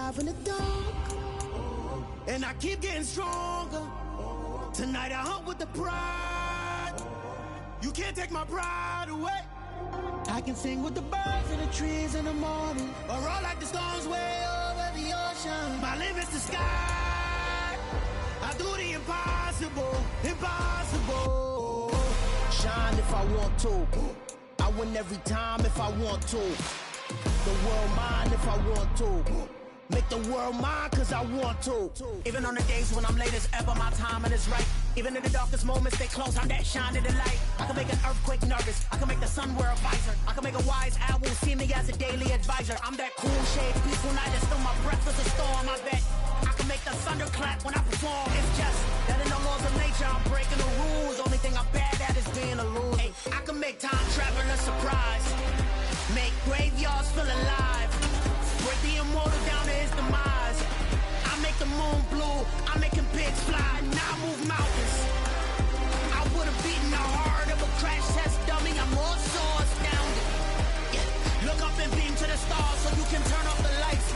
alive in the dark, and I keep getting stronger. Tonight I hunt with the pride. You can't take my pride away. I can sing with the birds and the trees in the morning, or roll like the storms way over the ocean. My limit's the sky. I do the impossible, impossible. Shine if I want to. I win every time if I want to. The world mine if I want to. Make the world mine cause I want to. Even on the days when I'm late as ever, my timing is right. Even in the darkest moments, they close, I'm that shine in the light. I can make an earthquake nervous, I can make the sun wear a visor. I can make a wise owl see me as a daily advisor. I'm that cool shade, peaceful night that still my breath is a storm, I bet. I can make the thunder clap when I perform. It's just that in the laws of nature, I'm breaking the rules. Only thing I'm bad at is being a loser. Hey, I can make time travel a surprise. Make graveyards feel alive. Break the immortal down to his demise. I make the moon blue, I'm making pigs fly. Now I move mountains. I would have beaten the heart of a crash test dummy. I'm more so astounded. Yeah. Look up and beam to the stars so you can turn off the lights.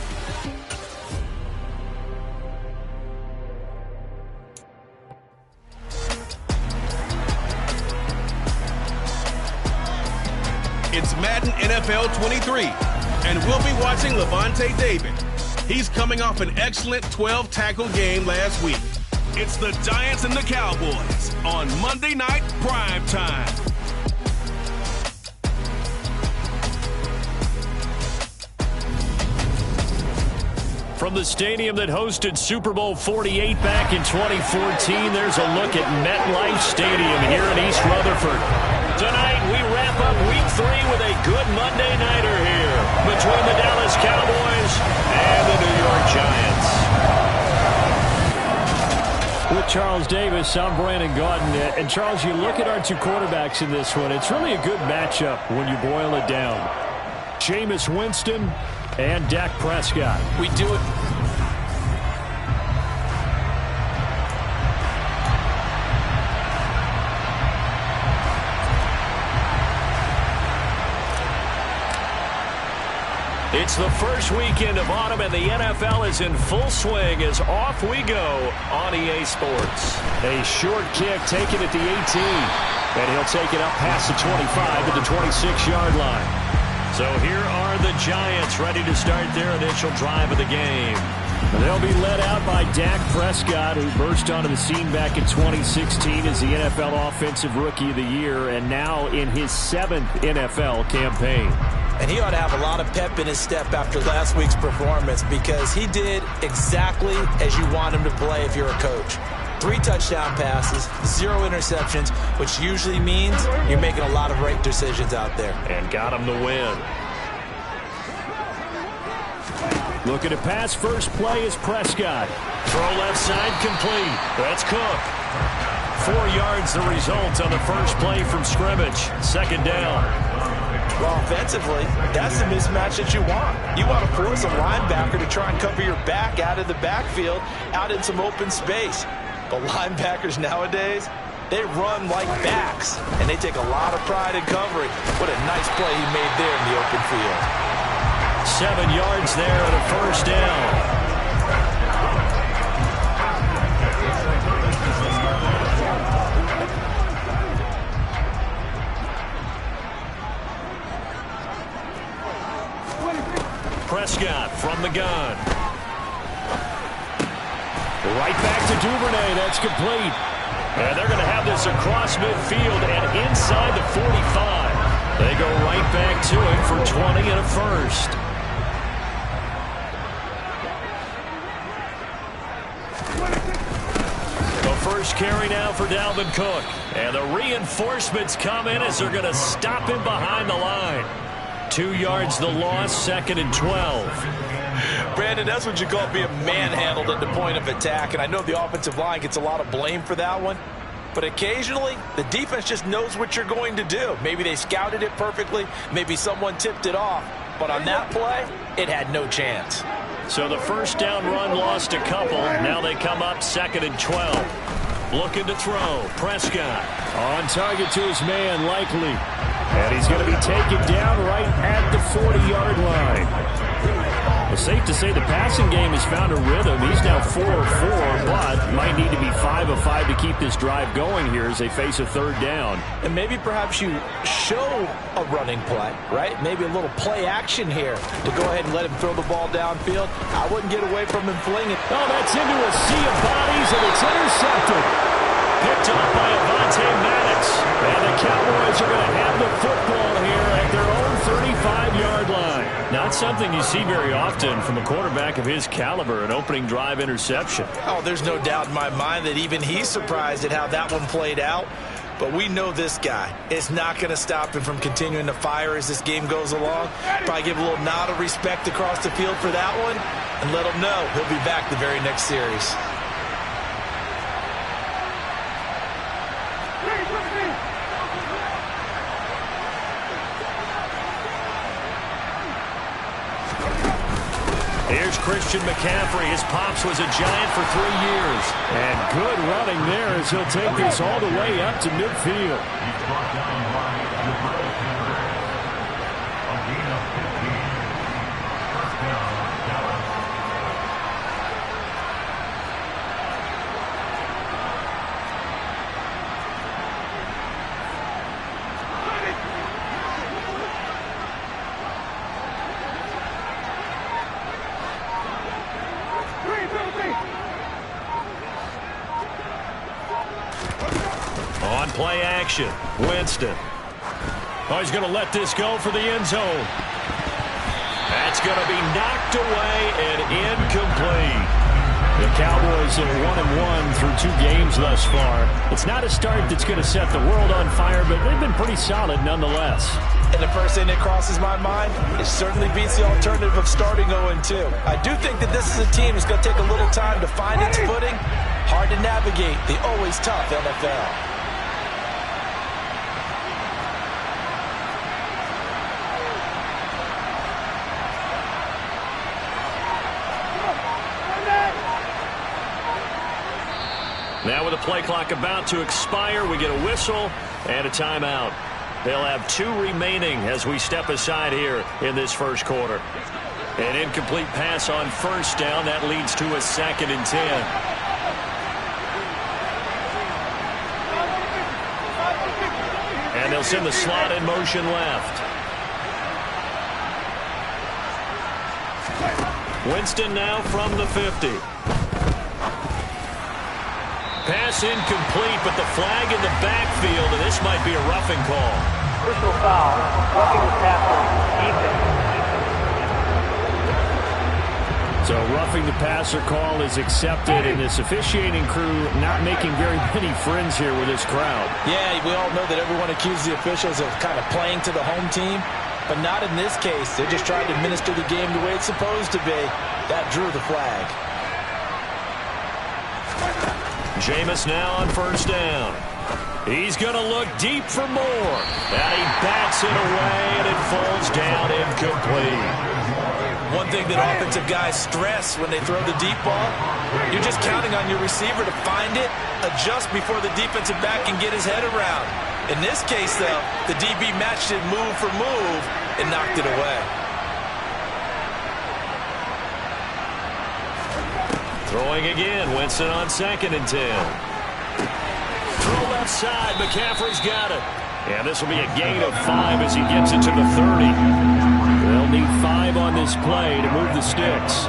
It's Madden NFL 23, and we'll be watching Levante David. He's coming off an excellent 12-tackle game last week. It's the Giants and the Cowboys on Monday Night Prime Time. From the stadium that hosted Super Bowl 48 back in 2014, there's a look at MetLife Stadium here in East Rutherford. Tonight, we wrap up Week 3 with a good Monday nighter here between the Dallas Cowboys and the New York Giants. With Charles Davis, I'm Brandon Gaudin. And Charles, you look at our two quarterbacks in this one, it's really a good matchup when you boil it down. Jameis Winston and Dak Prescott. We do it. It's the first weekend of autumn, and the NFL is in full swing as off we go on EA Sports. A short kick taken at the 18, and he'll take it up past the 25 to the 26-yard line. So here are the Giants ready to start their initial drive of the game. They'll be led out by Dak Prescott, who burst onto the scene back in 2016 as the NFL Offensive Rookie of the Year, and now in his 7th NFL campaign. And he ought to have a lot of pep in his step after last week's performance, because he did exactly as you want him to play if you're a coach. 3 touchdown passes, 0 interceptions, which usually means you're making a lot of right decisions out there. And got him the win. Looking to pass, first play is Prescott. Throw left side complete. That's Cook. 4 yards the result on the first play from scrimmage. Second down. Well, offensively, that's the mismatch that you want. You want to force a linebacker to try and cover your back out of the backfield, out in some open space. But linebackers nowadays, they run like backs, and they take a lot of pride in covering. What a nice play he made there in the open field. 7 yards there and a first down. Prescott from the gun. Right back to Duvernay. That's complete. And they're going to have this across midfield and inside the 45. They go right back to it for 20 and a first. The first carry now for Dalvin Cook. And the reinforcements come in as they're going to stop him behind the line. 2 yards the loss, 2nd and 12. Brandon, that's what you call being manhandled at the point of attack. And I know the offensive line gets a lot of blame for that one. But occasionally, the defense just knows what you're going to do. Maybe they scouted it perfectly. Maybe someone tipped it off. But on that play, it had no chance. So the first down run lost a couple. Now they come up 2nd and 12. Looking to throw. Prescott on target to his man, Likely. And he's going to be taken down right at the 40-yard line. Well, safe to say the passing game has found a rhythm. He's now 4 of 4, but might need to be 5 of 5 to keep this drive going here as they face a third down. And maybe perhaps you show a running play, right? Maybe a little play action here to go ahead and let him throw the ball downfield. I wouldn't get away from him flinging. Oh, that's into a sea of bodies, and it's intercepted. Picked up by Avonte Maddox. And the Cowboys are going to have the football here at their own 35-yard line. Not something you see very often from a quarterback of his caliber, an opening drive interception. Oh, there's no doubt in my mind that even he's surprised at how that one played out. But we know this guy. It's not going to stop him from continuing to fire as this game goes along. Probably give a little nod of respect across the field for that one and let him know he'll be back the very next series. Here's Christian McCaffrey. His pops was a Giant for 3 years. And good running there as he'll take this all the way up to midfield. On play action, Winston. Oh, he's going to let this go for the end zone. That's going to be knocked away and incomplete. The Cowboys are 1-1 through 2 games thus far. It's not a start that's going to set the world on fire, but they've been pretty solid nonetheless. And the first thing that crosses my mind, it certainly beats the alternative of starting 0-2. I do think that this is a team that's going to take a little time to find its footing. Hard to navigate the always tough NFL. Now with the play clock about to expire, we get a whistle and a timeout. They'll have 2 remaining as we step aside here in this first quarter. An incomplete pass on first down. That leads to a 2nd and 10. And they'll send the slot in motion left. Winston now from the 50. Pass incomplete, but the flag in the backfield, and this might be a roughing call. Personal foul, roughing the passer, defense. So roughing the passer call is accepted, and this officiating crew not making very many friends here with this crowd. Yeah, we all know that everyone accuses the officials of kind of playing to the home team, but not in this case. They just tried to administer the game the way it's supposed to be. That drew the flag. Jameis now on first down. He's going to look deep for more. And he bats it away, and it falls down incomplete. One thing that offensive guys stress when they throw the deep ball, you're just counting on your receiver to find it, adjust before the defensive back can get his head around. In this case, though, the DB matched it move for move and knocked it away. Throwing again, Winston on 2nd and 10. Throw left side, McCaffrey's got it. And this will be a gain of 5 as he gets it to the 30. They'll need 5 on this play to move the sticks.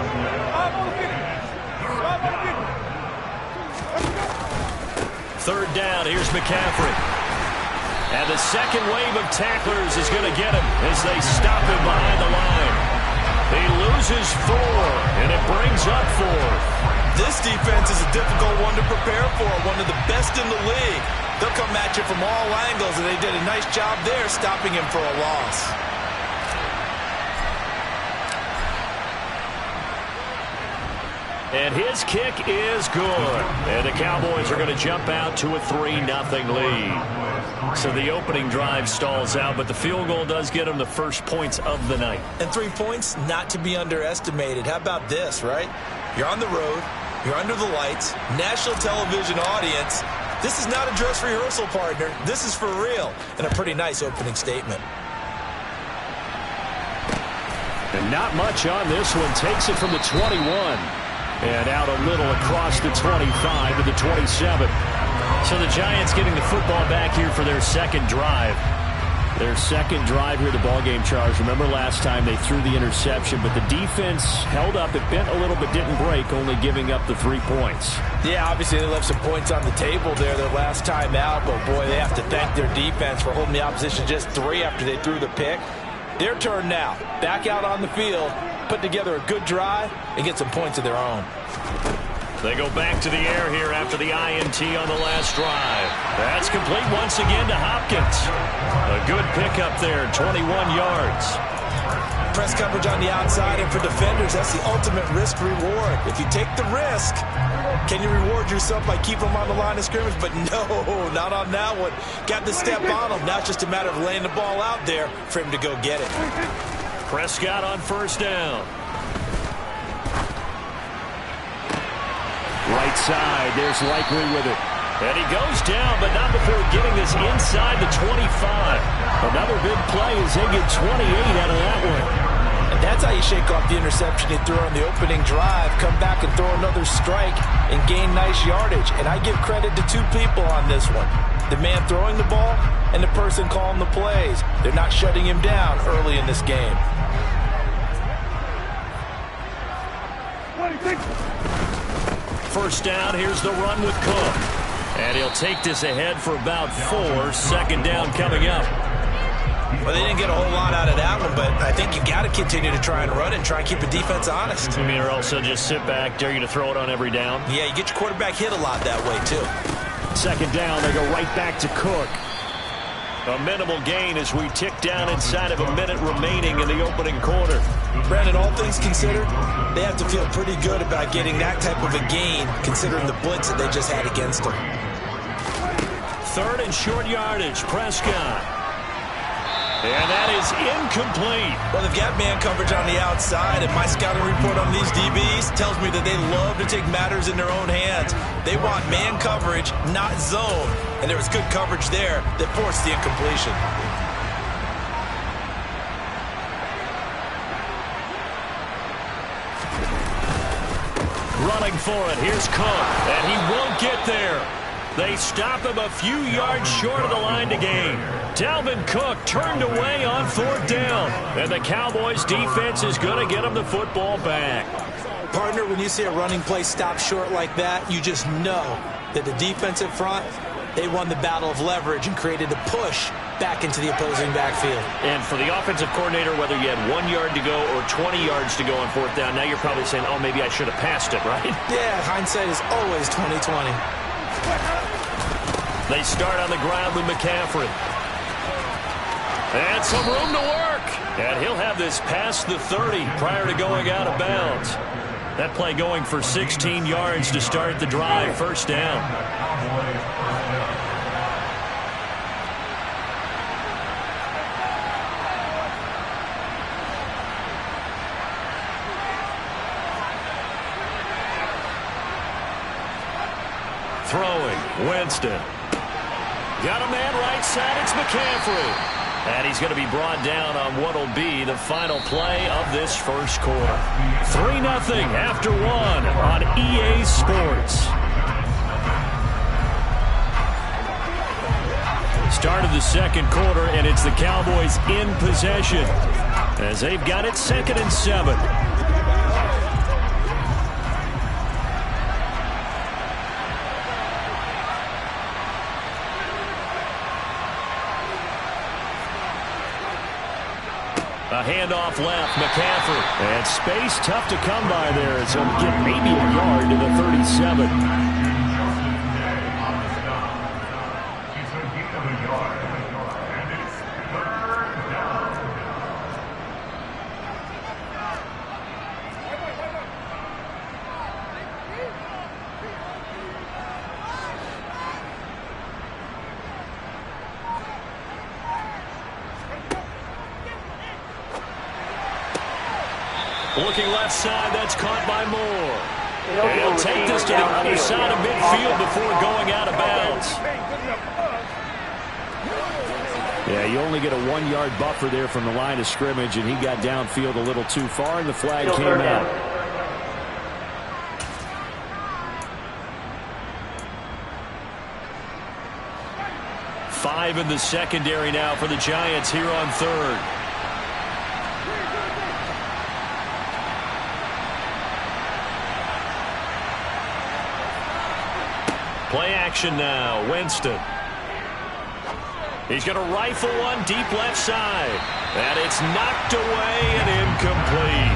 Third down, here's McCaffrey. And the second wave of tacklers is going to get him as they stop him behind the line. He loses 4, and it brings up 4. This defense is a difficult one to prepare for, one of the best in the league. They'll come at you from all angles, and they did a nice job there stopping him for a loss. And his kick is good. And the Cowboys are going to jump out to a 3-0 lead. So the opening drive stalls out, but the field goal does get them the first points of the night. And 3 points, not to be underestimated. How about this, right? You're on the road. You're under the lights. National television audience. This is not a dress rehearsal, partner. This is for real. And a pretty nice opening statement. And not much on this one. Takes it from the 21. And out a little across the 25 to the 27. So the Giants getting the football back here for their second drive. Their second drive here, the ballgame, Charles. Remember last time they threw the interception, but the defense held up. It bent a little but didn't break, only giving up the 3 points. Yeah, obviously they left some points on the table there their last time out, but boy, they have to thank their defense for holding the opposition just 3 after they threw the pick. Their turn now. Back out on the field, put together a good drive, and get some points of their own. They go back to the air here after the INT on the last drive. That's complete once again to Hopkins. A good pickup there, 21 yards. Press coverage on the outside, and for defenders, that's the ultimate risk-reward. If you take the risk, can you reward yourself by keeping them on the line of scrimmage? But no, not on that one. Got the step on him. Now it's just a matter of laying the ball out there for him to go get it. Prescott on first down. Right side, there's Likely with it. And he goes down, but not before getting this inside the 25. Another big play as they get 28 out of that one. And that's how you shake off the interception he threw on the opening drive, come back and throw another strike and gain nice yardage. And I give credit to 2 people on this one. The man throwing the ball and the person calling the plays. They're not shutting him down early in this game. First down, here's the run with Cook. And he'll take this ahead for about 4. Second down coming up. Well, they didn't get a whole lot out of that one, but I think you got to continue to try and run and try and keep the defense honest. You mean, or else they'll just sit back, dare you to throw it on every down? Yeah, you get your quarterback hit a lot that way, too. Second down, they go right back to Cook. A minimal gain as we tick down inside of a minute remaining in the opening quarter. Brandon, all things considered, they have to feel pretty good about getting that type of a gain, considering the blitz that they just had against them. Third and short yardage, Prescott. And that is incomplete. Well, they've got man coverage on the outside, and my scouting report on these DBs tells me that they love to take matters in their own hands. They want man coverage, not zone. And there was good coverage there that forced the incompletion. Running for it, here's Cook, and he won't get there. They stop him a few yards short of the line to gain. Dalvin Cook turned away on 4th down, and the Cowboys defense is going to get him the football back. Partner, when you see a running play stop short like that, you just know that the defensive front, they won the battle of leverage and created the push back into the opposing backfield. And for the offensive coordinator, whether you had 1 yard to go or 20 yards to go on 4th down, now you're probably saying, oh, maybe I should have passed it, right? Yeah, hindsight is always 20/20. They start on the ground with McCaffrey. And some room to work. And he'll have this past the 30 prior to going out of bounds. That play going for 16 yards to start the drive. First down. Throwing, Winston. Got a man right side, it's McCaffrey. And he's going to be brought down on what will be the final play of this first quarter. 3-0 after 1 on EA Sports. Start of the second quarter, and it's the Cowboys in possession as they've got it 2nd and 7. A handoff left, McCaffrey. And space tough to come by there as he'll get maybe a yard to the 37. Looking left side, that's caught by Moore. And he'll take this to the other side of midfield before going out of bounds. Yeah, Yeah, you only get a 1-yard buffer there from the line of scrimmage, and he got downfield a little too far, and the flag came out. Five in the secondary now for the Giants here on third. Play action now, Winston. He's going to rifle one deep left side. And it's knocked away and incomplete.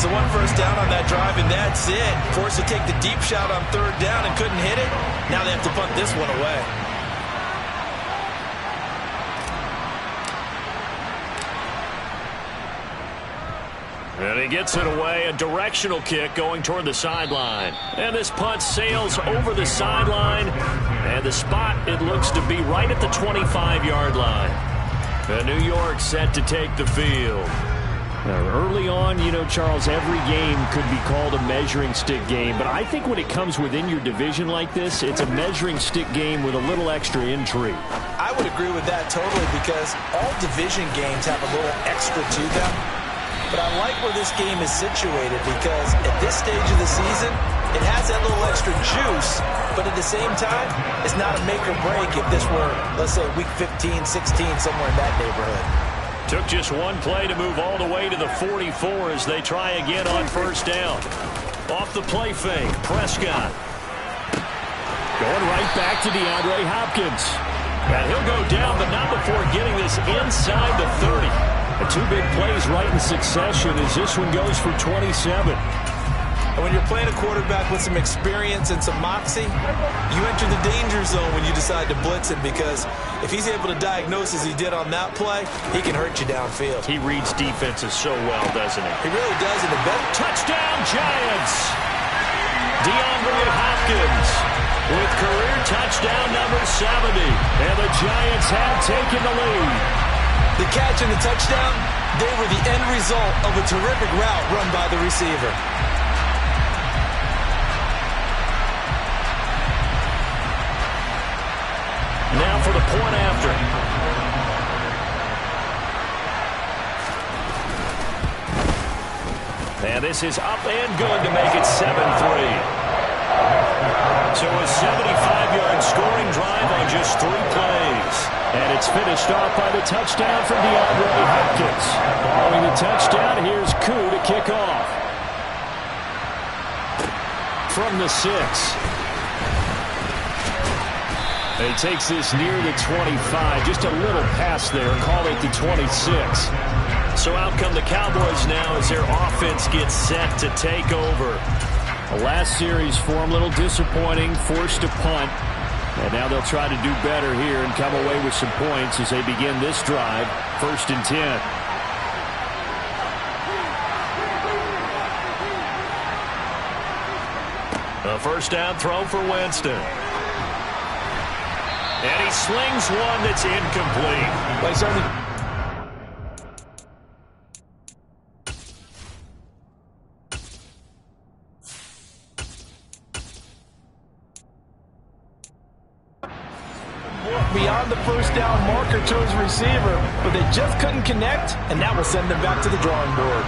So one first down on that drive, and that's it. Forced to take the deep shot on third down and couldn't hit it. Now they have to punt this one away. And he gets it away, a directional kick going toward the sideline. And this punt sails over the sideline. And the spot, it looks to be right at the 25-yard line. And New York set to take the field. Now, early on, you know, Charles, every game could be called a measuring stick game. But I think when it comes within your division like this, it's a measuring stick game with a little extra intrigue. I would agree with that totally, because all division games have a little extra to them. But I like where this game is situated, because at this stage of the season, it has that little extra juice, but at the same time, it's not a make or break if this were, let's say, week 15, 16, somewhere in that neighborhood. Took just one play to move all the way to the 44 as they try again on first down. Off the play fake, Prescott. Going right back to DeAndre Hopkins. And he'll go down, but not before getting this inside the 30. And two big plays right in succession as this one goes for 27. And when you're playing a quarterback with some experience and some moxie, you enter the danger zone when you decide to blitz him, because if he's able to diagnose as he did on that play, he can hurt you downfield. He reads defenses so well, doesn't he? He really does. In the best. Touchdown, Giants! DeAndre Hopkins with career touchdown number 70. And the Giants have taken the lead. The catch and the touchdown, they were the end result of a terrific route run by the receiver. Now for the point after. And this is up and good to make it 7-3. So a 75-yard scoring drive on just 3 plays. And it's finished off by the touchdown from DeAndre Hopkins. Following the touchdown, here's Koo to kick off. From the 6. He takes this near the 25. Just a little pass there. Call it the 26. So out come the Cowboys now as their offense gets set to take over. The last series for them, a little disappointing, forced to punt. And now they'll try to do better here and come away with some points as they begin this drive, 1st and 10. A first down throw for Winston. And he slings one that's incomplete. Well, certainly. Beyond the first down marker to his receiver, but they just couldn't connect, and that will send them back to the drawing board.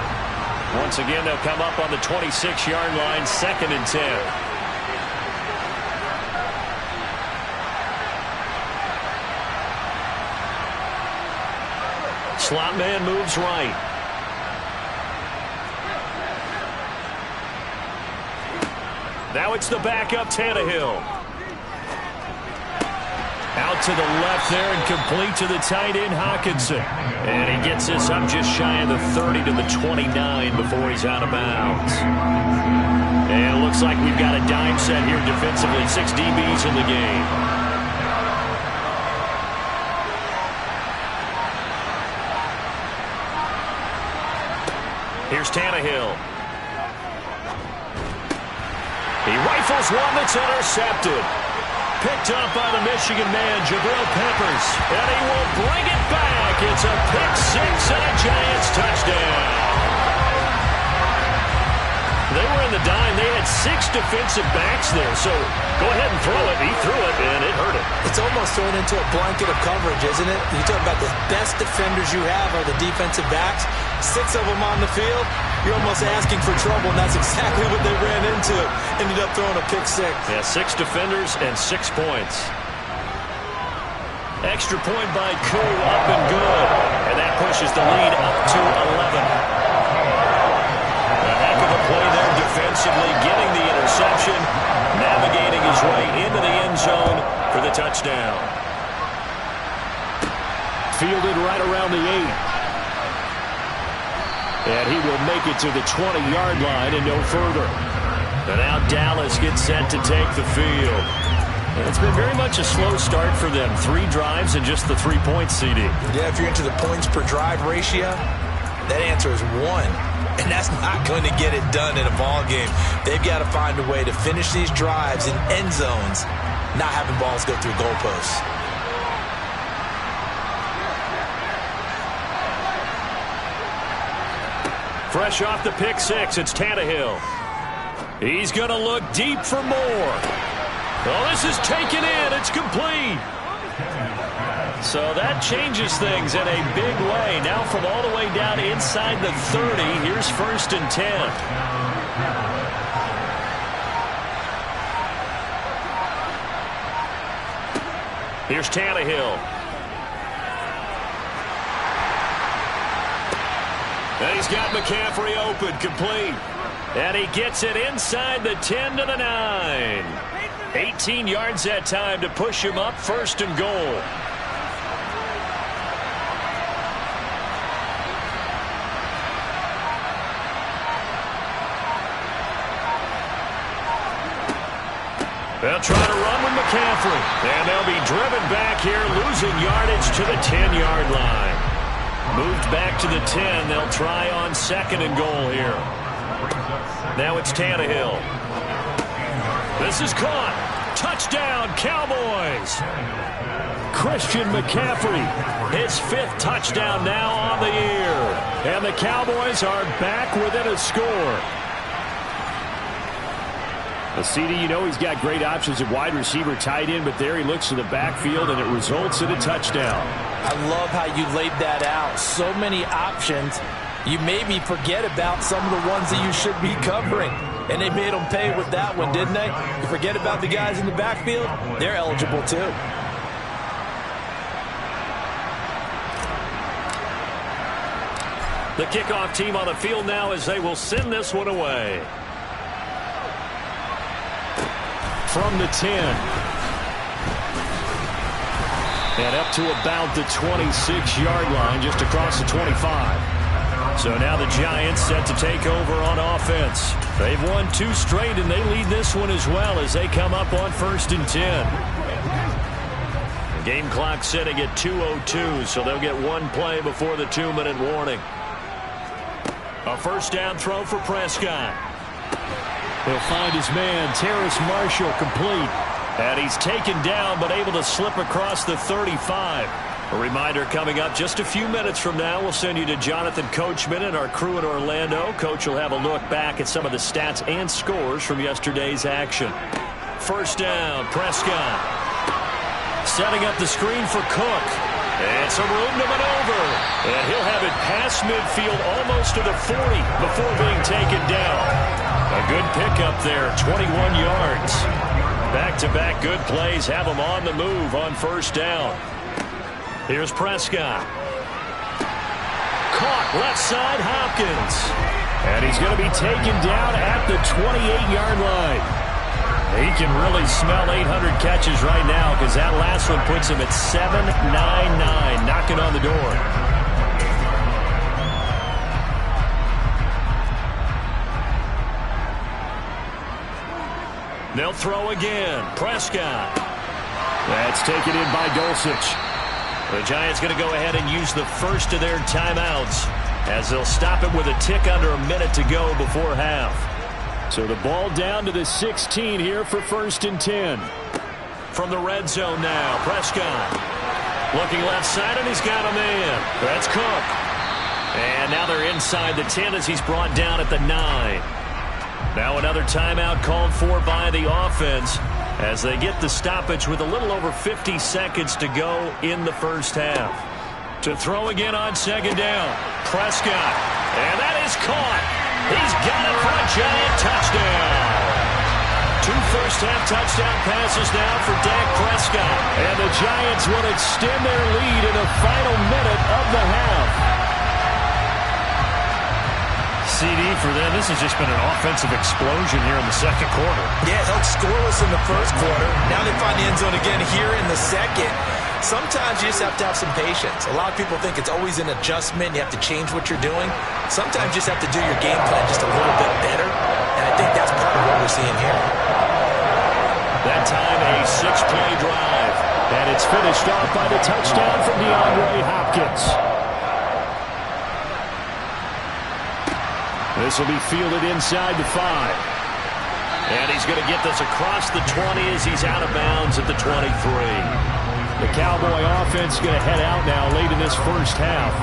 Once again, they'll come up on the 26-yard line, 2nd and 10. Slot man moves right. Now it's the backup Tannehill. Out to the left there and complete to the tight end, Hockenson. And he gets this up just shy of the 30 to the 29 before he's out of bounds. And it looks like we've got a dime set here defensively. 6 DBs in the game. Here's Tannehill. He rifles one that's intercepted. Picked up by the Michigan man, Jabril Peppers. And he will bring it back. It's a pick-6 and a Giants touchdown. They were in the dime. They had 6 defensive backs there, so go ahead and throw it. He threw it, and it hurt him. It's almost thrown into a blanket of coverage, isn't it? You talk about the best defenders you have are the defensive backs. 6 of them on the field, you're almost asking for trouble, and that's exactly what they ran into. Ended up throwing a pick 6. Yeah, 6 defenders and 6 points. Extra point by Koo, up and good. And that pushes the lead up to 11. A heck of a play there defensively, getting the interception, navigating his way into the end zone for the touchdown. Fielded right around the 8. And he will make it to the 20-yard line and no further. And now Dallas gets set to take the field. And it's been very much a slow start for them. 3 drives and just the 3 points, CD. Yeah, if you're into the points per drive ratio, that answer is 1. And that's not going to get it done in a ball game. They've got to find a way to finish these drives in end zones, not having balls go through goalposts. Fresh off the pick 6, it's Tannehill. He's going to look deep for more. Oh, this is taken in. It's complete. So that changes things in a big way. Now from all the way down inside the 30, here's 1st and 10. Here's Tannehill. And he's got McCaffrey open, complete. And he gets it inside the 10 to the 9. 18 yards that time to push him up, 1st and goal. They'll try to run with McCaffrey. And they'll be driven back here, losing yardage to the 10-yard line. Moved back to the 10. They'll try on 2nd and goal here. Now it's Tannehill. This is caught. Touchdown, Cowboys. Christian McCaffrey, his 5th touchdown now on the year. And the Cowboys are back within a score. Well, CD, you know he's got great options at wide receiver, tight end, but there he looks to the backfield, and it results in a touchdown. I love how you laid that out. So many options. You maybe forget about some of the ones that you should be covering. And they made them pay with that one, didn't they? You forget about the guys in the backfield, they're eligible too. The kickoff team on the field now as they will send this one away. From the 10. And up to about the 26-yard line, just across the 25. So now the Giants set to take over on offense. They've won 2 straight, and they lead this one as well as they come up on 1st and 10. The game clock sitting at 2:02, so they'll get 1 play before the 2-minute warning. A 1st down throw for Prescott. He'll find his man, Terrace Marshall, complete. And he's taken down, but able to slip across the 35. A reminder coming up just a few minutes from now. We'll send you to Jonathan Coachman and our crew in Orlando. Coach will have a look back at some of the stats and scores from yesterday's action. 1st down, Prescott. Setting up the screen for Cook. And some room to maneuver. And he'll have it past midfield almost to the 40 before being taken down. A good pickup there, 21 yards. Back-to-back good plays have him on the move on 1st down. Here's Prescott. Caught left side, Hopkins. And he's going to be taken down at the 28-yard line. He can really smell 800 catches right now because that last one puts him at 799, knocking on the door. They'll throw again. Prescott. That's taken in by Dulcich. The Giants going to go ahead and use the first of their timeouts as they'll stop it with a tick under a minute to go before half. So the ball down to the 16 here for 1st and 10. From the red zone now, Prescott. Looking left side, and he's got a man. That's Cook. And now they're inside the 10 as he's brought down at the 9. Now another timeout called for by the offense as they get the stoppage with a little over 50 seconds to go in the first half. To throw again on second down, Prescott. And that is caught. He's got it for a giant touchdown. 2 first-half touchdown passes now for Dak Prescott. And the Giants will extend their lead in the final minute of the half. CD, for them, this has just been an offensive explosion here in the second quarter. Yeah, held scoreless in the first quarter. Now they find the end zone again here in the second. Sometimes you just have to have some patience. A lot of people think it's always an adjustment. You have to change what you're doing. Sometimes you just have to do your game plan just a little bit better. And I think that's part of what we're seeing here. That time, a 6-play drive. And it's finished off by the touchdown from DeAndre Hopkins. This will be fielded inside the 5. And he's going to get this across the 20 as he's out of bounds at the 23. The Cowboy offense going to head out now late in this first half.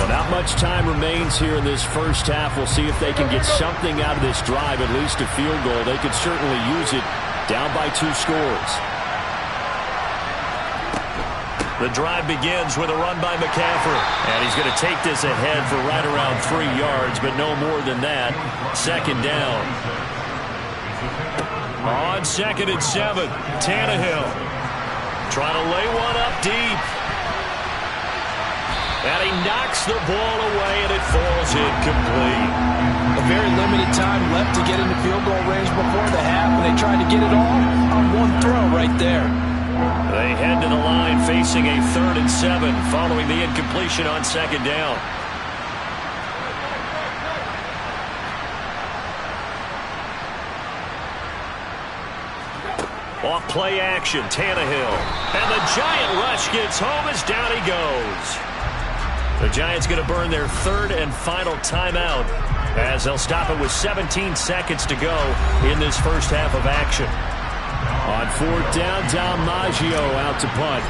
Well, not much time remains here in this first half. We'll see if they can get something out of this drive, at least a field goal. They could certainly use it down by 2 scores. The drive begins with a run by McCaffrey. And he's going to take this ahead for right around 3 yards, but no more than that. Second down. On 2nd and 7, Tannehill. Trying to lay one up deep. And he knocks the ball away, and it falls incomplete. A very limited time left to get into field goal range before the half, and they tried to get it all on one throw right there. They head to the line facing a 3rd and 7 following the incompletion on 2nd down. Off play action, Tannehill. And the giant rush gets home as down he goes. The Giants going to burn their 3rd and final timeout as they'll stop it with 17 seconds to go in this first half of action. On 4th down, Dom Maggio out to punt.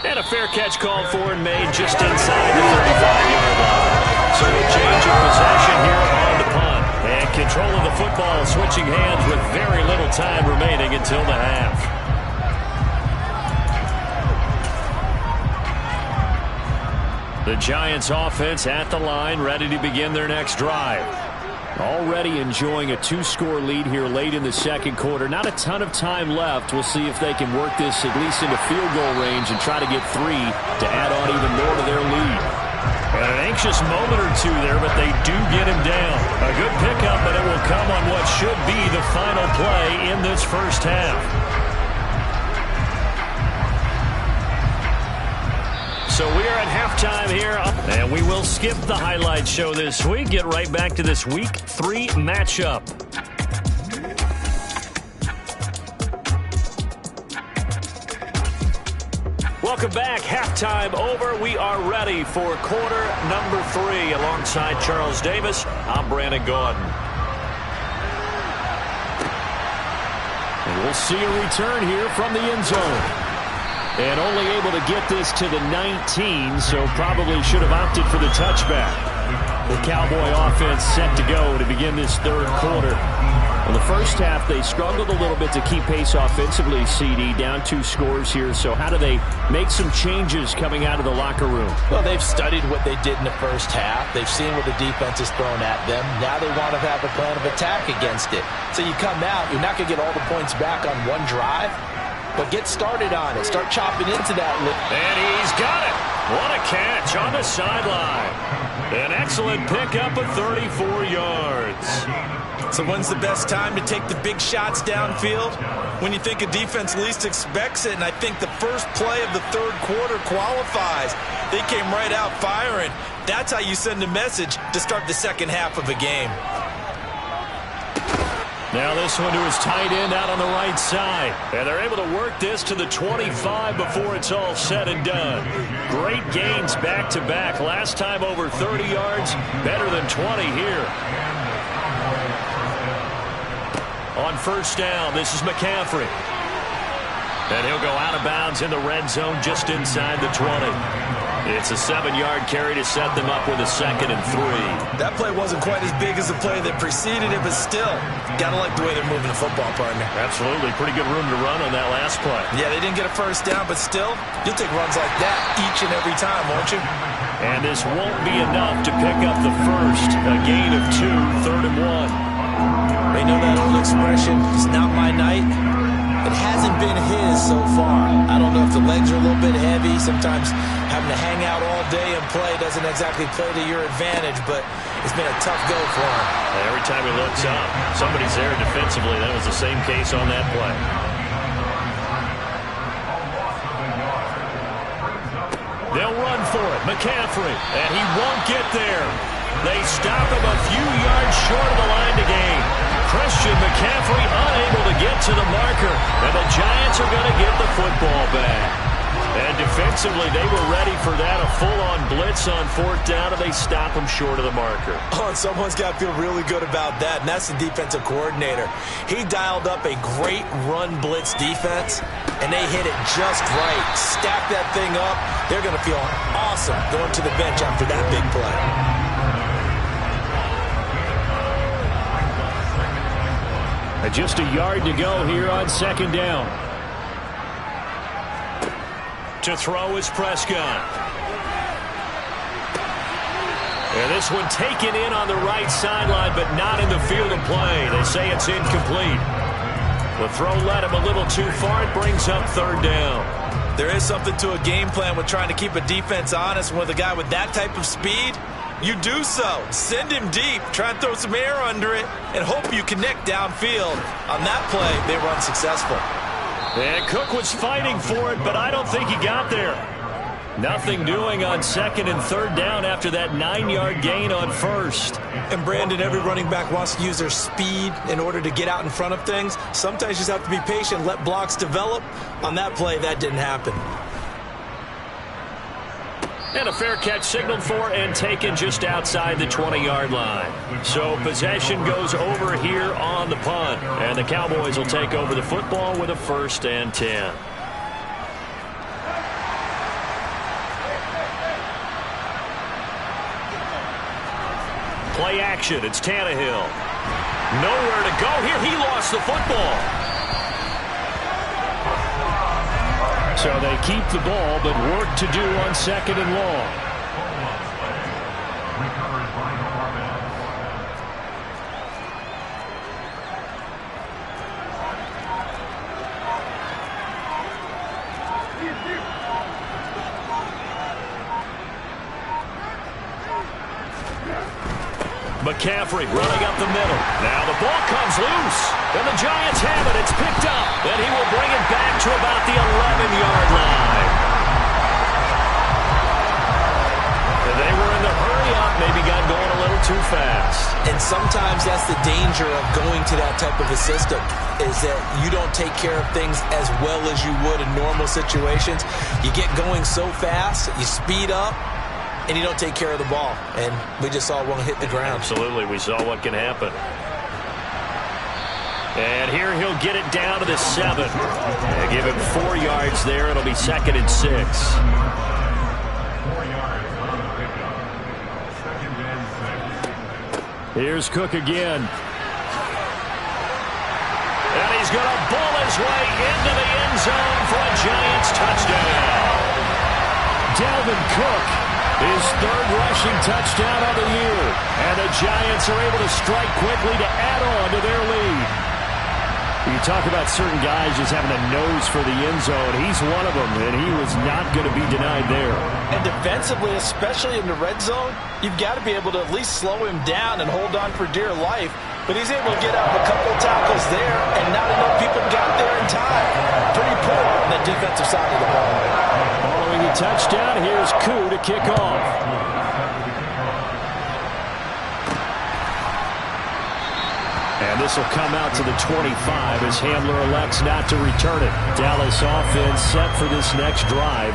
And a fair catch called for and made just inside the 35-yard line. So a change of possession here on the punt. And control of the football switching hands with very little time remaining until the half. The Giants offense at the line, ready to begin their next drive. Already enjoying a 2-score lead here late in the second quarter. Not a ton of time left. We'll see if they can work this at least into field goal range and try to get 3 to add on even more to their lead. And an anxious moment or two there, but they do get him down. A good pickup, but it will come on what should be the final play in this first half. So we are at halftime here, and we will skip the highlight show this week. Get right back to this Week 3 matchup. Welcome back. Halftime over. We are ready for quarter number 3. Alongside Charles Davis, I'm Brandon Gaudin. And we'll see a return here from the end zone. And only able to get this to the 19, so probably should have opted for the touchback. The Cowboy offense set to go to begin this third quarter. In the first half, they struggled a little bit to keep pace offensively, CD, down 2 scores here. So how do they make some changes coming out of the locker room? Well, they've studied what they did in the first half. They've seen what the defense has thrown at them. Now they want to have a plan of attack against it. So you come out, you're not going to get all the points back on one drive, but get started on it. Start chopping into that. And he's got it. What a catch on the sideline. An excellent pickup of 34 yards. So when's the best time to take the big shots downfield? When you think a defense least expects it, and I think the first play of the third quarter qualifies. They came right out firing. That's how you send a message to start the second half of a game. Now this one to his tight end out on the right side. And they're able to work this to the 25 before it's all said and done. Great gains back-to-back. Last time over 30 yards, better than 20 here. On first down, this is McCaffrey. And he'll go out of bounds in the red zone just inside the 20. It's a 7-yard carry to set them up with a 2nd and 3. That play wasn't quite as big as the play that preceded it, but still, gotta like the way they're moving the football, partner. Absolutely. Pretty good room to run on that last play. Yeah, they didn't get a first down, but still, you'll take runs like that each and every time, won't you? And this won't be enough to pick up the first. A gain of 2, 3rd and 1. They know that old expression, it's not my night. It hasn't been his so far. I don't know if the legs are a little bit heavy. Sometimes having to hang out all day and play doesn't exactly play to your advantage, but it's been a tough go for him. Every time he looks up, somebody's there defensively. That was the same case on that play. They'll run for it. McCaffrey, and he won't get there. They stop him a few yards short of the line to gain. Christian McCaffrey unable to get to the marker, and the Giants are going to get the football back. And defensively, they were ready for that, a full-on blitz on 4th down, and they stop him short of the marker. Oh, and someone's got to feel really good about that, and that's the defensive coordinator. He dialed up a great run blitz defense, and they hit it just right. Stack that thing up. They're going to feel awesome going to the bench after that big play. Just a yard to go here on 2nd down. To throw is Prescott. And this one taken in on the right sideline, but not in the field of play. They say it's incomplete. The throw led him a little too far. It brings up 3rd down. There is something to a game plan with trying to keep a defense honest. With a guy with that type of speed, you do so. Send him deep. Try and throw some air under it and hope you connect downfield. On that play, they were unsuccessful. And Cook was fighting for it, but I don't think he got there. Nothing doing on 2nd and 3rd down after that 9-yard gain on 1st. And Brandon, every running back wants to use their speed in order to get out in front of things. Sometimes you just have to be patient, let blocks develop. On that play, that didn't happen. And a fair catch signaled for and taken just outside the 20-yard line. So possession goes over here on the punt. And the Cowboys will take over the football with a 1st and 10. Play action. It's Tannehill. Nowhere to go here. He lost the football. So they keep the ball, but work to do on 2nd and long. McCaffrey running up the middle. Now the ball comes loose. And the Giants have it. It's picked up. And he will bring it back to about the 11-yard line. And they were in the hurry-up. Maybe got going a little too fast. And sometimes that's the danger of going to that type of a system, is that you don't take care of things as well as you would in normal situations. You get going so fast, you speed up, and you don't take care of the ball. And we just saw one hit the ground. Absolutely. We saw what can happen. And here he'll get it down to the 7. They give him 4 yards there. It'll be 2nd and 6. Here's Cook again. And he's going to bull his way into the end zone for a Giants touchdown. Dalvin Cook, his 3rd rushing touchdown of the year. And the Giants are able to strike quickly to add on to their lead. You talk about certain guys just having a nose for the end zone. He's one of them, and he was not going to be denied there. And defensively, especially in the red zone, you've got to be able to at least slow him down and hold on for dear life. But he's able to get out a couple tackles there, and not enough people got there in time. Pretty poor on the defensive side of the ball. Following the touchdown, here's Koo to kick off. And this will come out to the 25 as Hamler elects not to return it. Dallas offense set for this next drive.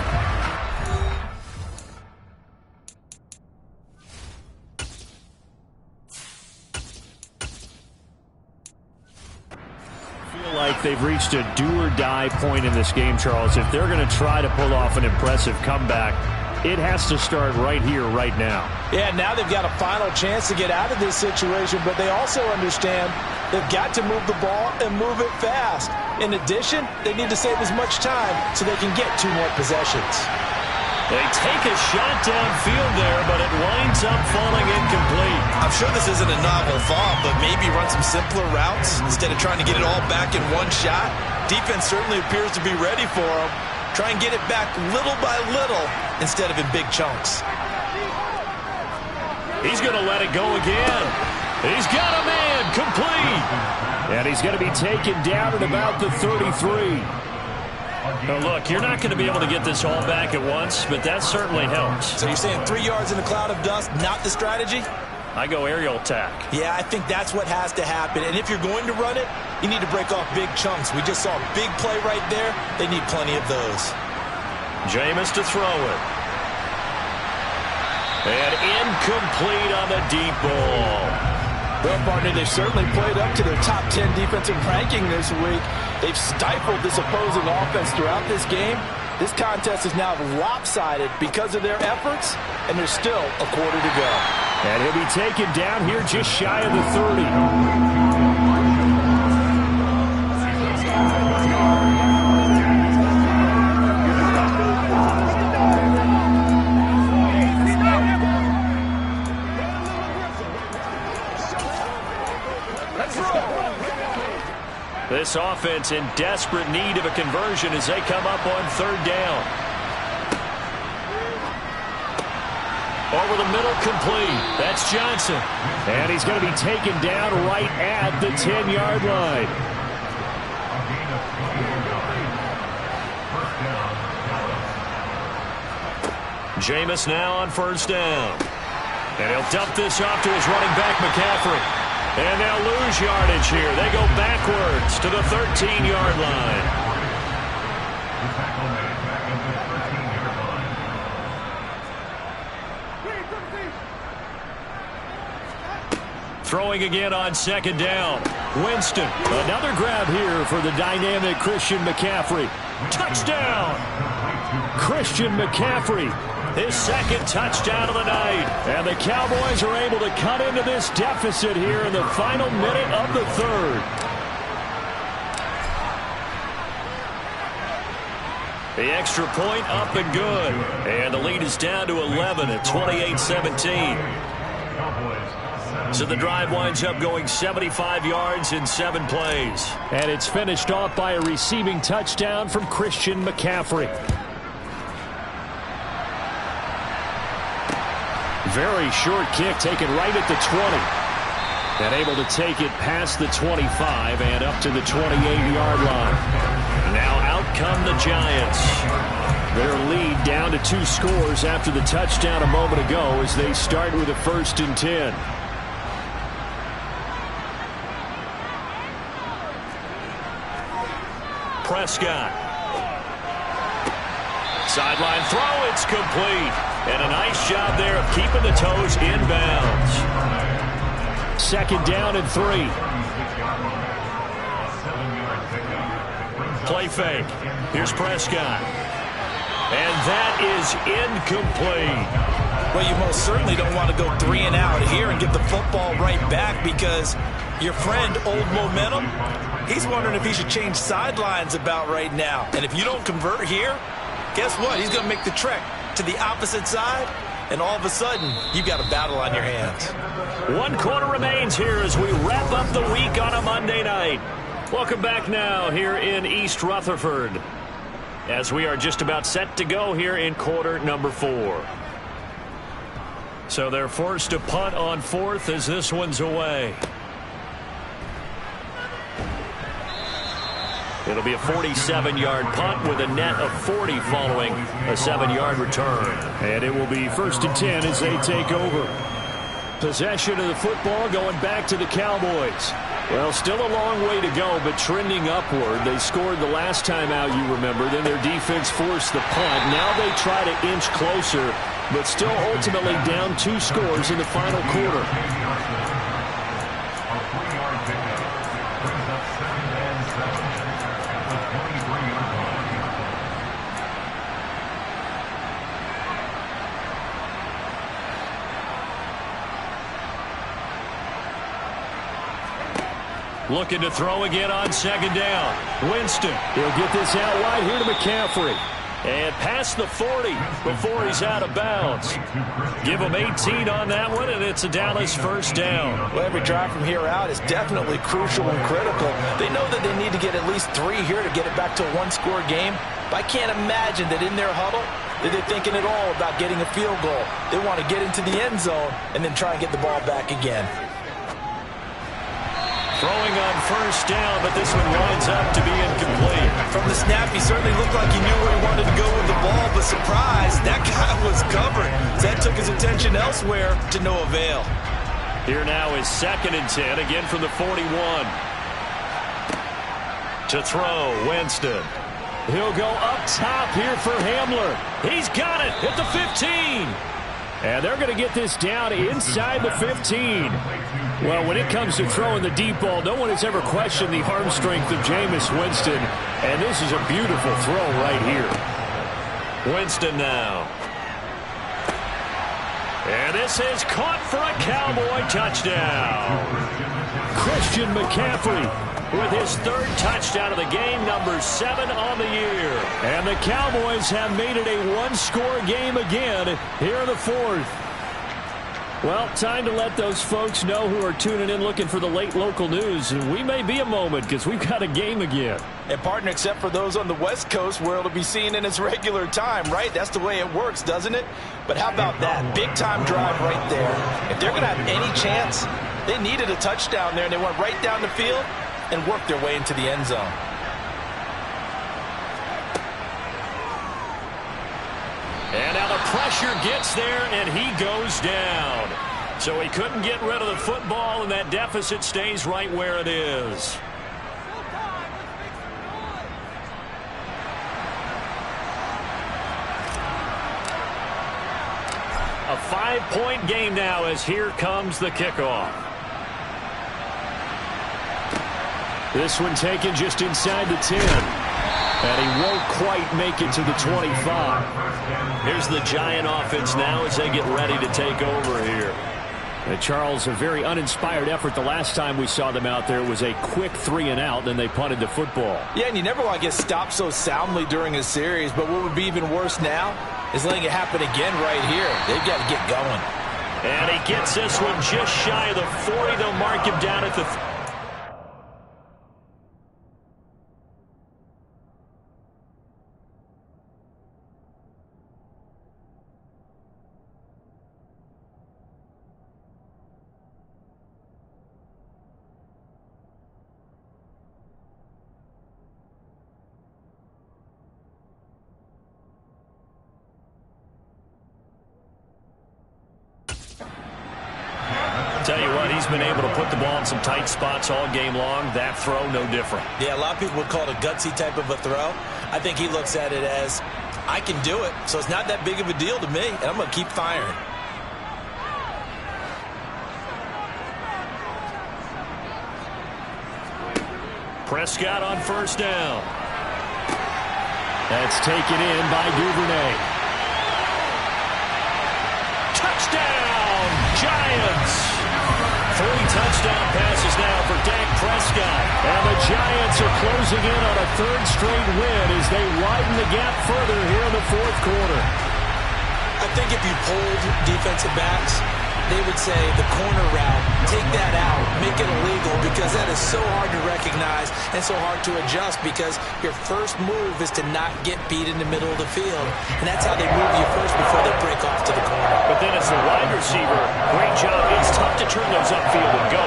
Feel like they've reached a do-or-die point in this game, Charles. If they're going to try to pull off an impressive comeback, It has to start right here, right now. Yeah, now they've got a final chance to get out of this situation, but they also understand they've got to move the ball and move it fast. In addition, they need to save as much time so they can get 2 more possessions. They take a shot downfield there, but it winds up falling incomplete. I'm sure this isn't a novel thought, but maybe run some simpler routes instead of trying to get it all back in one shot. Defense certainly appears to be ready for them. Try and get it back little by little instead of in big chunks. He's going to let it go again. He's got a man, complete. And he's going to be taken down at about the 33. Now look, you're not going to be able to get this all back at once, but that certainly helps. So you're saying 3 yards in a cloud of dust, not the strategy? I go aerial attack. Yeah, I think that's what has to happen. And if you're going to run it, you need to break off big chunks. We just saw a big play right there. They need plenty of those. Jameis to throw it. And incomplete on the deep ball. Well, partner, they've certainly played up to their top 10 defensive ranking this week. They've stifled this opposing offense throughout this game. This contest is now lopsided because of their efforts, and there's still a quarter to go. And he'll be taken down here just shy of the 30. This offense in desperate need of a conversion as they come up on 3rd down. Over the middle, complete. That's Johnson. And he's going to be taken down right at the 10-yard line. Jameis now on 1st down. And he'll dump this off to his running back, McCaffrey. And they'll lose yardage here. They go backwards to the 13-yard line. Throwing again on 2nd down. Winston. Another grab here for the dynamic Christian McCaffrey. Touchdown! Christian McCaffrey. His 2nd touchdown of the night. And the Cowboys are able to cut into this deficit here in the final minute of the 3rd. The extra point up and good. And the lead is down to 11 at 28-17. So the drive winds up going 75 yards in 7 plays. And it's finished off by a receiving touchdown from Christian McCaffrey. Very short kick taken right at the 20. And able to take it past the 25 and up to the 28-yard line. Now out come the Giants. Their lead down to 2 scores after the touchdown a moment ago as they start with a 1st and 10. Prescott. Sideline throw, it's complete. And a nice job there of keeping the toes inbounds. 2nd down and 3. Play fake. Here's Prescott. And that is incomplete. Well, you most certainly don't want to go 3 and out here and get the football right back because your friend, Old Momentum, he's wondering if he should change sidelines about right now. And if you don't convert here, guess what? He's going to make the trek to the opposite side, and all of a sudden, you've got a battle on your hands. 1 quarter remains here as we wrap up the week on a Monday night. Welcome back now here in East Rutherford as we are just about set to go here in quarter number 4. So they're forced to punt on 4th as this one's away. It'll be a 47-yard punt with a net of 40 following a 7-yard return. And it will be 1st and 10 as they take over. Possession of the football going back to the Cowboys. Well, still a long way to go, but trending upward. They scored the last time out, you remember. Then their defense forced the punt. Now they try to inch closer, but still ultimately down 2 scores in the final quarter. Looking to throw again on second down. Winston. He'll get this out wide here to McCaffrey. And past the 40 before he's out of bounds. Give him 18 on that one, and it's a Dallas first down. Well, every drive from here out is definitely crucial and critical. They know that they need to get at least 3 here to get it back to a one-score game. But I can't imagine that in their huddle that they're thinking at all about getting a field goal. They want to get into the end zone and then try and get the ball back again. Throwing on first down, but this one winds up to be incomplete. From the snap, he certainly looked like he knew where he wanted to go with the ball, but surprise, that guy was covered. That took his attention elsewhere to no avail. Here now is 2nd and 10, again from the 41. To throw, Winston. He'll go up top here for Hamler. He's got it at the 15. And they're going to get this down inside the 15. Well, when it comes to throwing the deep ball, no one has ever questioned the arm strength of Jameis Winston. And this is a beautiful throw right here. Winston now. And this is caught for a Cowboy touchdown. Christian McCaffrey with his 3rd touchdown of the game, number 7 on the year. And the Cowboys have made it a one-score game again here in the 4th. Well, time to let those folks know who are tuning in looking for the late local news. And we may be a moment because we've got a game again. And partner, except for those on the West Coast where it'll be seen in its regular time, right? That's the way it works, doesn't it? But how about that? Big-time drive right there. If they're going to have any chance, they needed a touchdown there, and they went right down the field and worked their way into the end zone. And now the pressure gets there, and he goes down. So he couldn't get rid of the football, and that deficit stays right where it is. A 5-point game now as here comes the kickoff. This one taken just inside the 10. And he won't quite make it to the 25. Here's the Giant offense now as they get ready to take over here. And Charles, a very uninspired effort the last time we saw them out there. It was a quick 3-and-out, then they punted the football. Yeah, and you never want to get stopped so soundly during a series, but what would be even worse now is letting it happen again right here. They've got to get going. And he gets this one just shy of the 40. They'll mark him down at the Tell you what, he's been able to put the ball in some tight spots all game long. That throw, no different. Yeah, a lot of people would call it a gutsy type of a throw. I think he looks at it as, I can do it, so it's not that big of a deal to me, and I'm going to keep firing. Prescott on first down. That's taken in by Duvernay. Touchdown, Giants! 3 touchdown passes now for Dak Prescott. And the Giants are closing in on a 3rd straight win as they widen the gap further here in the 4th quarter. I think if you polled defensive backs, they would say the corner route, take that out, make it illegal, because that is so hard to recognize and so hard to adjust, because your first move is to not get beat in the middle of the field. And that's how they move you first before they break off to the corner. But then as the wide receiver, great job. It's tough to turn those upfield and go,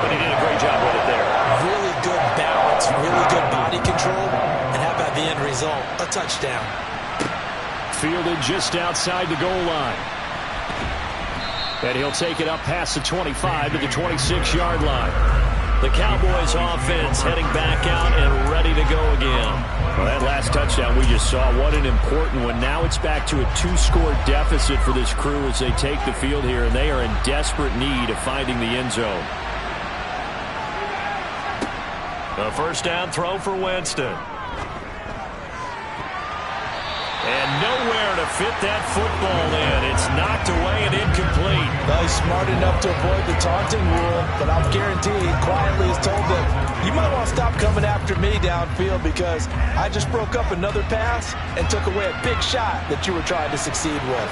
but he did a great job with it there. Really good balance, really good body control, and how about the end result? A touchdown. Fielded just outside the goal line. And he'll take it up past the 25 to the 26-yard line. The Cowboys offense heading back out and ready to go again. Well, that last touchdown we just saw, what an important one. Now it's back to a 2-score deficit for this crew as they take the field here, and they are in desperate need of finding the end zone. A first down throw for Winston. And nowhere to to fit that football in. It's knocked away and incomplete. Well, he's smart enough to avoid the taunting rule, but I'll guarantee he quietly has told them, you might want to stop coming after me downfield because I just broke up another pass and took away a big shot that you were trying to succeed with.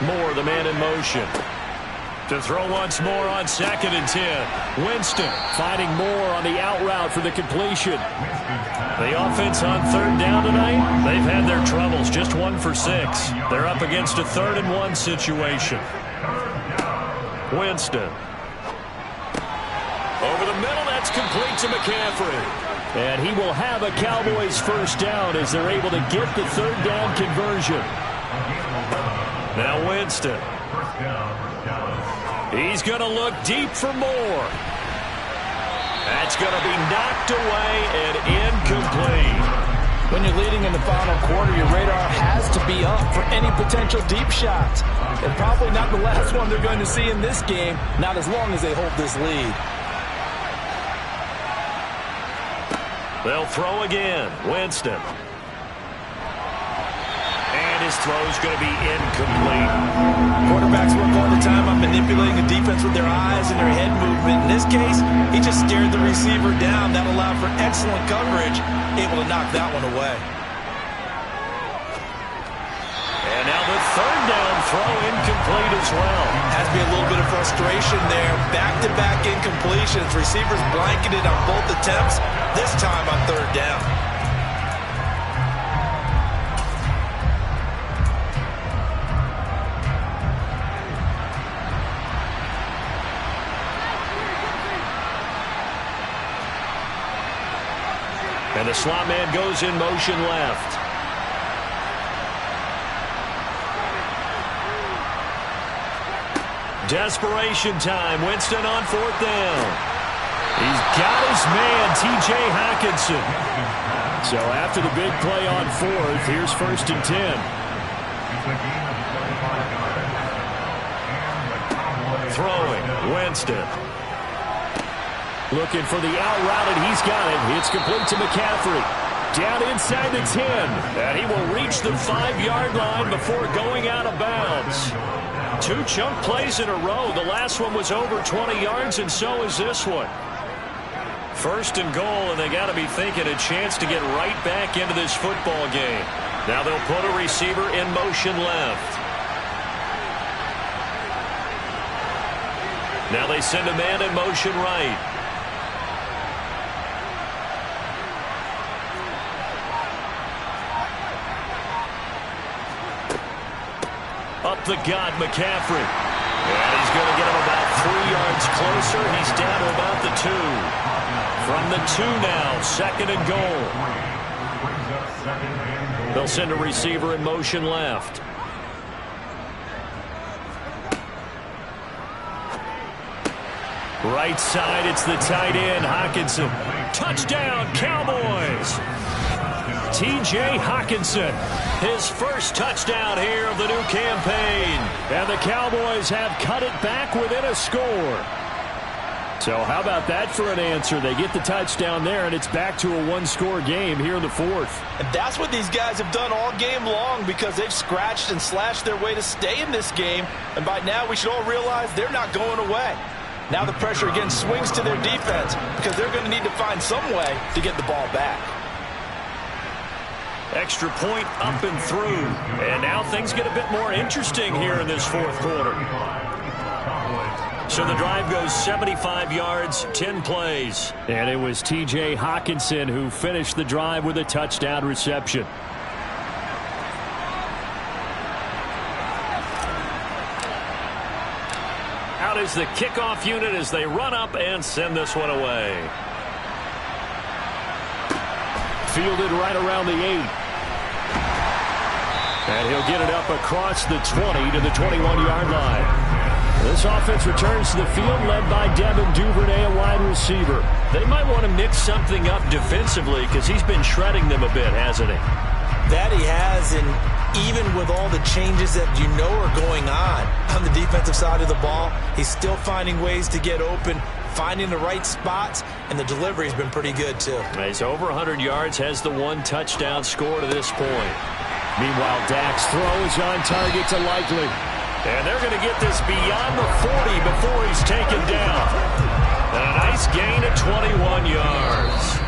Moore, the man in motion. To throw once more on 2nd and 10. Winston finding Moore on the out route for the completion. The offense on 3rd down tonight, they've had their troubles. Just 1 for 6. They're up against a 3rd and 1 situation. Winston. Over the middle, that's complete to McCaffrey. And he will have a Cowboys first down as they're able to get the 3rd down conversion. Now Winston. He's going to look deep for Moore. That's going to be knocked away and incomplete. When you're leading in the final quarter, your radar has to be up for any potential deep shots. And probably not the last one they're going to see in this game, not as long as they hold this lead. They'll throw again. Winston. And his throw's going to be incomplete. Quarterbacks work all the time on manipulating the defense with their eyes and their head movement. In this case, he just stared the receiver down. That allowed for excellent coverage, able to knock that one away. And now the 3rd down throw incomplete as well. Has to be a little bit of frustration there. Back-to-back incompletions. Receivers blanketed on both attempts, this time on 3rd down. And the slot man goes in motion left. Desperation time. Winston on 4th down. He's got his man, T.J. Hockenson. So after the big play on 4th, here's 1st and 10. Throwing, Winston. Looking for the out route, and he's got it. It's complete to McCaffrey. Down inside the 10. And he will reach the 5-yard line before going out of bounds. 2 chunk plays in a row. The last one was over 20 yards, and so is this one. 1st and goal, and they got to be thinking a chance to get right back into this football game. Now they'll put a receiver in motion left. Now they send a man in motion right. Up the gut, McCaffrey. And he's going to get him about 3 yards closer. He's down to about the 2. From the 2 now, 2nd and goal. They'll send a receiver in motion left. Right side, it's the tight end, Hockenson. Touchdown, Cowboys! T.J. Hockenson, his first touchdown here of the new campaign. And the Cowboys have cut it back within a score. So how about that for an answer? They get the touchdown there, and it's back to a 1-score game here in the 4th. And that's what these guys have done all game long because they've scratched and slashed their way to stay in this game. And by now, we should all realize they're not going away. Now the pressure again swings to their defense because they're going to need to find some way to get the ball back. Extra point up and through. And now things get a bit more interesting here in this 4th quarter. So the drive goes 75 yards, 10 plays. And it was T.J. Hockenson who finished the drive with a touchdown reception. Out is the kickoff unit as they run up and send this one away. Fielded right around the 8. And he'll get it up across the 20 to the 21-yard line. This offense returns to the field led by Devin Duvernay, a wide receiver. They might want to mix something up defensively because he's been shredding them a bit, hasn't he? That he has, and even with all the changes that are going on the defensive side of the ball, he's still finding ways to get open, finding the right spots, and the delivery has been pretty good, too. He's over 100 yards, has the 1 touchdown score to this point. Meanwhile, Dak's throw is on target to Likely. And they're going to get this beyond the 40 before he's taken down. And a nice gain of 21 yards.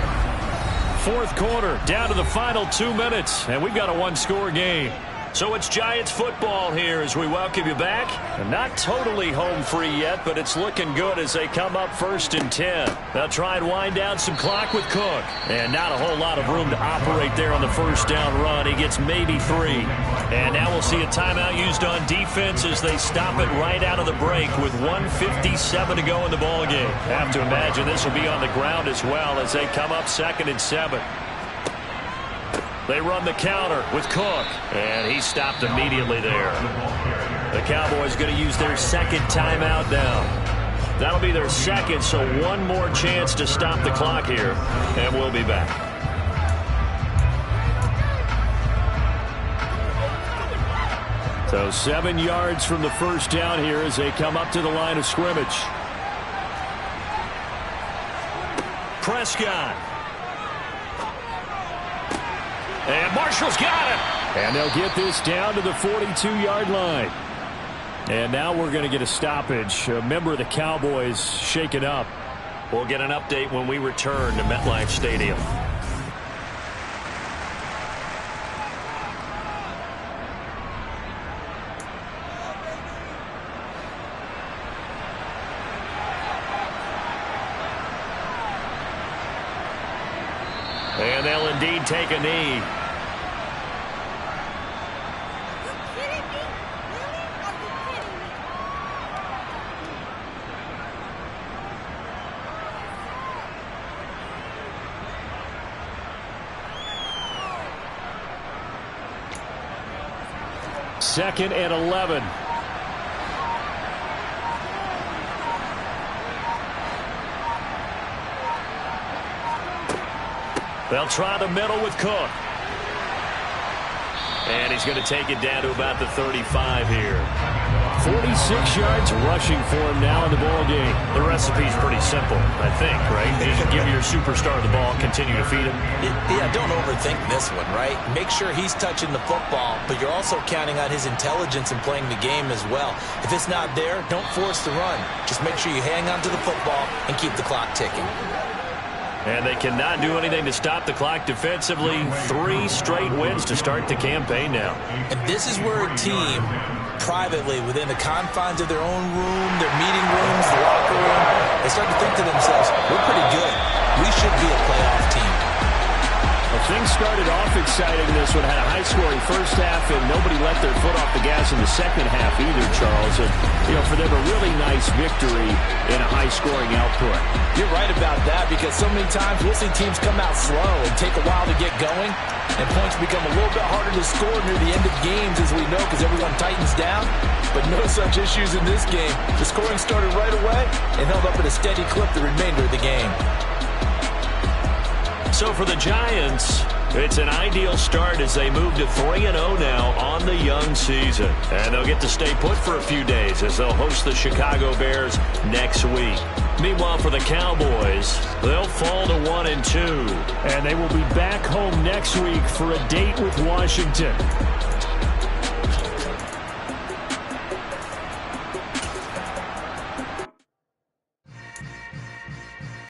Fourth quarter, down to the final 2 minutes, and we've got a 1-score game. So it's Giants football here as we welcome you back. And not totally home free yet, but it's looking good as they come up 1st and 10. They'll try and wind down some clock with Cook. And not a whole lot of room to operate there on the first down run. He gets maybe 3. And now we'll see a timeout used on defense as they stop it right out of the break with 1:57 to go in the ballgame. Have to imagine this will be on the ground as well as they come up 2nd and 7. They run the counter with Cook, and he stopped immediately there. The Cowboys going to use their 2nd timeout now. That'll be their 2nd, so 1 more chance to stop the clock here, and we'll be back. So 7 yards from the first down here as they come up to the line of scrimmage. Prescott. And Marshall's got it. And they'll get this down to the 42-yard line. And now we're going to get a stoppage. A member of the Cowboys shaken up. We'll get an update when we return to MetLife Stadium. And they'll indeed take a knee. Second and 11. They'll try the middle with Cook. And he's going to take it down to about the 35 here. 46 yards rushing for him now in the ball game. The recipe's pretty simple, I think, right? Just give your superstar the ball, continue to feed him. Yeah, don't overthink this one, right? Make sure he's touching the football, but you're also counting on his intelligence in playing the game as well. If it's not there, don't force the run. Just make sure you hang on to the football and keep the clock ticking. And they cannot do anything to stop the clock defensively. 3 straight wins to start the campaign now. And this is where a team, privately, within the confines of their own room, their meeting rooms, the locker room, they start to think to themselves, we're pretty good. We should be a playoff team. Well, things started off exciting. This one had a high-scoring first half, and nobody let their foot off the gas in the second half either, Charles. And, for them, a really nice victory in a high-scoring output. You're right about that, because so many times we'll see teams come out slow and take a while to get going, and points become a little bit harder to score near the end of games, as we know, because everyone tightens down. But no such issues in this game. The scoring started right away and held up at a steady clip the remainder of the game. So for the Giants, it's an ideal start as they move to 3-0 now on the young season. And they'll get to stay put for a few days as they'll host the Chicago Bears next week. Meanwhile, for the Cowboys, they'll fall to 1-2. And they will be back home next week for a date with Washington.